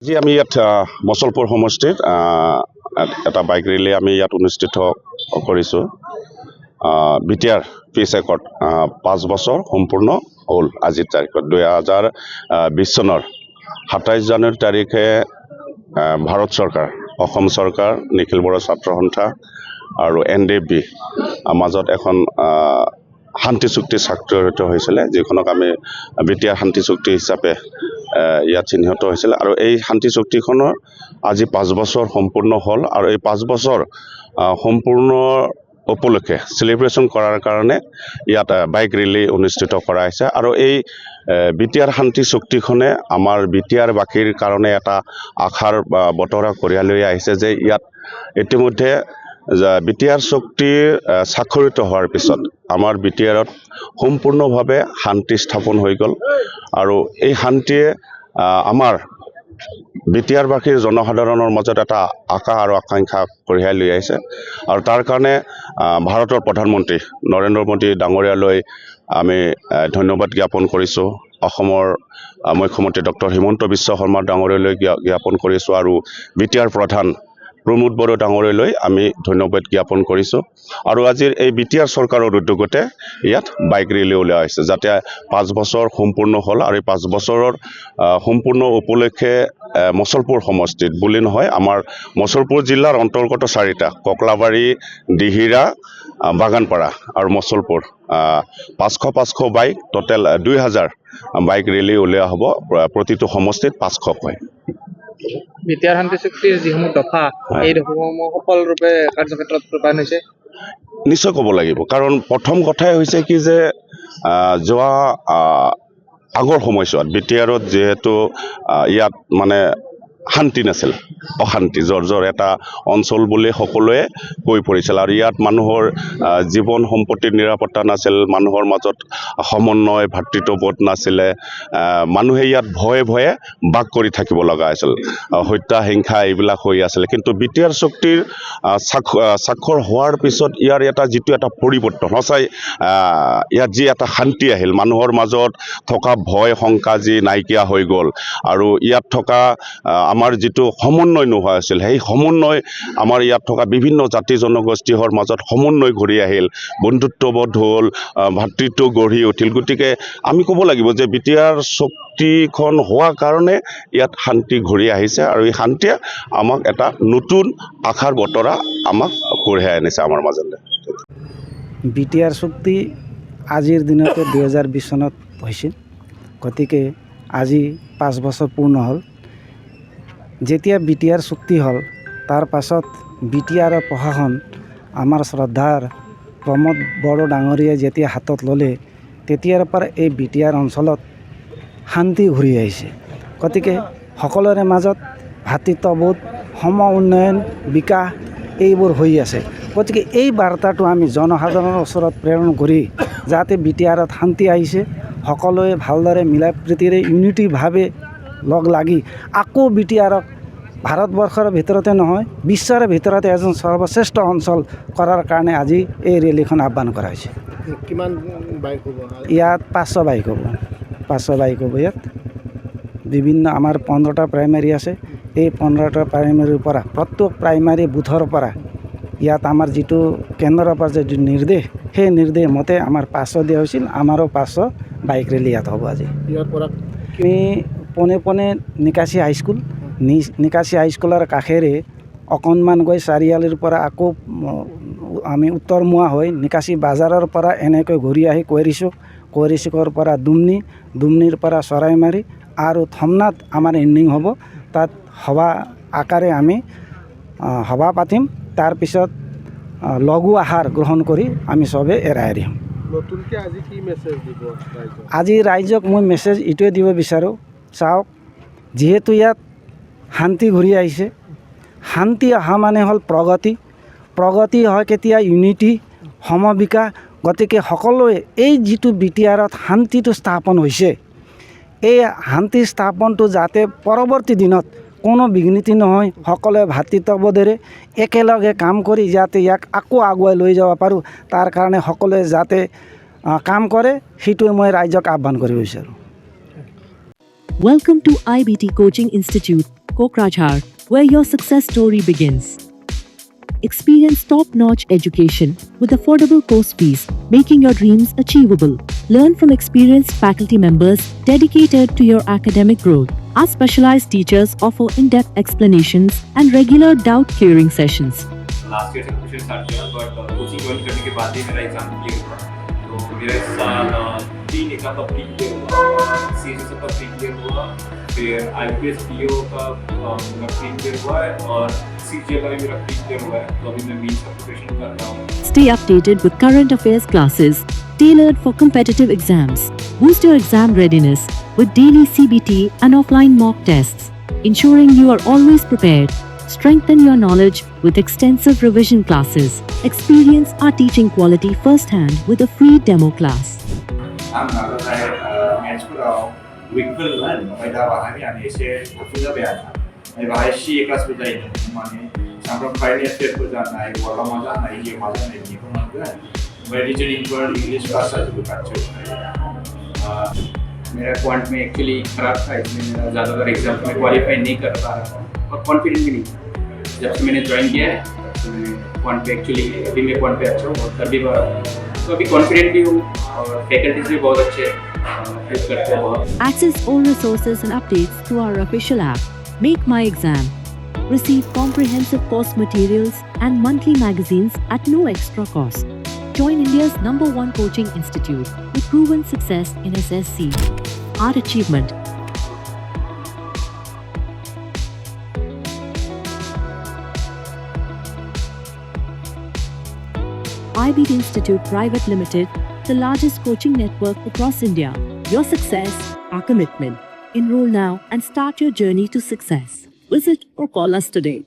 আজি আমি ইয়াত মচলপুৰ সমষ্টিত এটা বাইক ৰেলী আমি ইয়াত অনুষ্ঠিত কৰিছোঁ। বিটিআৰ পিছ একত 5 বছৰ সম্পূৰ্ণ হ'ল আজিৰ তাৰিখত 2020 চনৰ 27 জানুৱাৰী তাৰিখে ভাৰত চৰকাৰ, অসম চৰকাৰ, নিখিল বড়ো ছাত্ৰ সন্থা আৰু NDFB মাজত এখন শান্তি চুক্তি স্বাক্ষৰিত হৈছিলে, যিখনক আমি বিটিআৰ শান্তি চুক্তি হিচাপে ইয়াত চিহ্নিত হৈছিল। আৰু এই শান্তি চুক্তিখনৰ আজি 5 বছৰ সম্পূৰ্ণ হ'ল আৰু এই 5 বছৰ সম্পূৰ্ণ উপলক্ষে চেলিব্ৰেশ্যন কৰাৰ কাৰণে ইয়াত বাইক ৰেলী অনুষ্ঠিত কৰা হৈছে। আৰু এই বিটিআৰ শান্তি চুক্তিখনে আমাৰ বিটিআৰ বাসীৰ কাৰণে এটা আশাৰ বতৰা কঢ়িয়াই লৈ আহিছে যে ইয়াত ইতিমধ্যে বিটিআৰ চুক্তি স্বাক্ষৰিত হোৱাৰ পিছত আমাৰ বিটিআৰত সম্পূৰ্ণভাৱে শান্তি স্থাপন হৈ গ'ল। আৰু এই শান্তিয়ে আমাৰ বিটিআৰবাসীৰ জনসাধাৰণৰ মাজত এটা আশা আৰু আকাংক্ষা কঢ়িয়াই লৈ আহিছে। আৰু তাৰ কাৰণে ভাৰতৰ প্ৰধানমন্ত্ৰী নৰেন্দ্ৰ মোদী ডাঙৰীয়ালৈ আমি ধন্যবাদ জ্ঞাপন কৰিছোঁ। অসমৰ মুখ্যমন্ত্ৰী ডক্টৰ হিমন্ত বিশ্ব শৰ্মা ডাঙৰীয়ালৈ জ্ঞাপন কৰিছোঁ আৰু বিটিআৰ প্ৰধান প্ৰমোদ বড়ো ডাঙৰীয়ালৈ আমি ধন্যবাদ জ্ঞাপন কৰিছোঁ। আৰু আজিৰ এই বিটিআৰ চৰকাৰৰ উদ্যোগতে ইয়াত বাইক ৰেলী উলিওৱা হৈছে, যাতে 5 বছৰ সম্পূৰ্ণ হ'ল। আৰু এই 5 বছৰৰ সম্পূৰ্ণ উপলক্ষে মচলপুৰ সমষ্টিত বুলি নহয়, আমাৰ মচলপুৰ জিলাৰ অন্তৰ্গত 4টা ককলাবাৰী, দিহিৰা, বাগানপাৰা আৰু Machalpur 500 bike, total 2000 bike rally উলিওৱা হ'ব। প্ৰতিটো সমষ্টিত 500কৈ। বিটিআৰ শান্তি চুক্তিৰ যিসমূহ দফা, এই দফাসমূহ সফলৰূপে কাৰ্যক্ষেত্ৰত ৰূপায়ণ হৈছে নিশ্চয় ক'ব লাগিব। কাৰণ প্ৰথম কথাই হৈছে কি যে যোৱা আগৰ সময়ছোৱাত বিটিআৰত যিহেতু ইয়াত মানে শান্তি নাছিল, অশান্তি জৰ্জৰ এটা অঞ্চল বুলি সকলোৱে কৈ পৰিছিল। আৰু ইয়াত মানুহৰ জীৱন সম্পত্তিৰ নিৰাপত্তা নাছিল, মানুহৰ মাজত সমন্বয় ভাতৃত্ববোধ নাছিলে, মানুহে ইয়াত ভয়ে ভয়ে বাস কৰি থাকিব লগা হৈছিল, হত্যা হিংসা এইবিলাক হৈ আছিলে। কিন্তু বিটিআৰ চুক্তিৰ স্বাক্ষৰ হোৱাৰ পিছত ইয়াৰ যিটো এটা পৰিৱৰ্তন, সঁচাই ইয়াত যি এটা শান্তি আহিল, মানুহৰ মাজত থকা ভয় শংকা যি নাইকিয়া হৈ গ'ল। আৰু ইয়াত থকা আমাৰ যিটো সমন্বয় নোহোৱা আছিল, সেই সমন্বয় আমাৰ ইয়াত থকা বিভিন্ন জাতি জনগোষ্ঠীৰ মাজত সমন্বয় ঘূৰি আহিল, বন্ধুত্ববোধ হ'ল, ভাতৃত্ব গঢ়ি উঠিল। গতিকে আমি ক'ব লাগিব যে বিটিআৰ চুক্তিখন হোৱাৰ কাৰণে ইয়াত শান্তি ঘূৰি আহিছে। আৰু এই শান্তিয়ে আমাক এটা নতুন আশাৰ বতৰা আমাক কঢ়িয়াই আনিছে আমাৰ মাজলৈ। বিটিআৰ চুক্তি আজিৰ দিনতে 2020 চনত হৈছিল, গতিকে আজি 5 বছৰ পূৰ্ণ হ'ল। যেতিয়া বিটিআৰ চুক্তি হ'ল, তাৰ পাছত বিটিআৰৰ প্ৰশাসন আমাৰ শ্ৰদ্ধাৰ প্ৰমোদ বড়ো ডাঙৰীয়াই যেতিয়া হাতত ল'লে, তেতিয়াৰ পৰা এই বিটিআৰ অঞ্চলত শান্তি ঘূৰি আহিছে। গতিকে সকলোৰে মাজত ভাতৃত্ববোধ, সম উন্নয়ন, বিকাশ এইবোৰ হৈ আছে। গতিকে এই বাৰ্তাটো আমি জনসাধাৰণৰ ওচৰত প্ৰেৰণ কৰি, যাতে বিটিআৰত শান্তি আহিছে, সকলোৱে ভালদৰে মিলা প্ৰীতিৰে ইউনিটিভাৱে লগ লাগি আকৌ বিটিআৰক ভাৰতবৰ্ষৰ ভিতৰতে নহয়, বিশ্বৰ ভিতৰতে এজন সৰ্বশ্ৰেষ্ঠ অঞ্চল কৰাৰ কাৰণে আজি এই ৰেলীখন আহ্বান কৰা হৈছে। কিমান বাইক হ'ব ইয়াত? 500 বাইক হ'ব। 500 বাইক হ'ব ইয়াত। বিভিন্ন আমাৰ 15টা প্ৰাইমাৰী আছে। এই 15টা প্ৰাইমাৰীৰ পৰা প্ৰত্যেক প্ৰাইমাৰী বুথৰ পৰা ইয়াত আমাৰ যিটো কেন্দ্ৰৰ পৰা যিটো নিৰ্দেশ, সেই নিৰ্দেশ মতে আমাৰ 500 দিয়া হৈছিল। আমাৰো 500 বাইক ৰেলী ইয়াত হ'ব আজি। ইয়াৰ পৰা আমি পোনে নিকাশী হাইস্কুল, নিকাশী হাইস্কুলৰ কাষেৰে অকণমান গৈ চাৰিআলিৰ পৰা আকৌ আমি উত্তৰমুৱা হৈ নিকাশী বাজাৰৰ পৰা এনেকৈ ঘূৰি আহি কৈৰিচুকৰ পৰা দুমনিৰ পৰা চৰাইমাৰী আৰু থমনাত আমাৰ এণ্ডিং হ'ব। তাত সভা আকাৰে আমি সভা পাতিম। তাৰপিছত লঘু আহাৰ গ্ৰহণ কৰি আমি চবে এৰাই দিম। নতুনকৈ আজি কি মেছেজ দিব ৰাইজক? আজি ৰাইজক মই মেছেজ এইটোৱে দিব বিচাৰোঁ, চাওক, যিহেতু ইয়াত শান্তি ঘূৰি আহিছে, শান্তি অহা মানে হ'ল প্ৰগতি হয় কেতিয়া? ইউনিটি, সমবিকাশ। গতিকে সকলোৱে এই যিটো বিটিআৰত শান্তিটো স্থাপন হৈছে, এই শান্তি স্থাপনটো যাতে পৰৱৰ্তী দিনত কোনো বিঘ্নিতি নহয়, সকলোৱে ভাতৃত্ববোধেৰে একেলগে কাম কৰি যাতে ইয়াক আকৌ আগুৱাই লৈ যাব পাৰোঁ, তাৰ কাৰণে সকলোৱে যাতে কাম কৰে, সেইটোৱে মই ৰাইজক আহ্বান কৰিব বিচাৰোঁ। Welcome to IBT Coaching Institute. Kokrajhar, where your success story begins. Experience top-notch education with affordable course fees, making your dreams achievable. Learn from experienced faculty members dedicated to your academic growth. Our specialized teachers offer in-depth explanations and regular doubt-clearing sessions. Last year say tuition start किया but coaching join करने के बाद ही मेरा exam clear हुआ तो मेरा इस साल 3 exam का प्री क्लियर हुआ CSS का प्री क्लियर हुआ फिर IPS PO का मेरा प्री क्लियर हुआ है और CGL का भी मेरा प्री क्लियर हुआ है तो अभी मैं मेंस का प्रिपरेशन कर रहा हूँ Stay updated with current affairs classes tailored for competitive exams. Boost your exam readiness with daily CBT and offline mock tests, ensuring you are always prepared. Strengthen your knowledge with extensive revision classes. Experience our teaching quality firsthand with a free demo class. saya mensekolah weekend kan, pada bahan yang saya sudah biasa. Bahaya si kelas berjalan, mana sampai final year berjalan, wala macam naik, ye macam naik, ni pun kan. Reading for English class saja berkacau. मेरा quant में actually खराब था इसलिए मेरा ज़्यादातर exam में qualify नहीं कर पा रहा था और कॉन्फिडेंट भी नहीं जब से मैंने ज्वाइन किया है तो मैं क्वांट पे एक्चुअली अभी मैं क्वांट पे अच्छा हूँ और कर भी पा रहा हूँ तो अभी कॉन्फिडेंट भी हूँ और फैकल्टीज भी बहुत अच्छे हेल्प करते हैं बहुत Access all resources and updates through our official app, Make My Exam. Receive comprehensive course materials and monthly magazines at no extra cost. Join India's #1 coaching institute with proven success in SSC. Our achievement. IBT Institute Private Limited, the largest coaching network across India. Your success, our commitment. Enroll now and start your journey to success. Visit or call us today.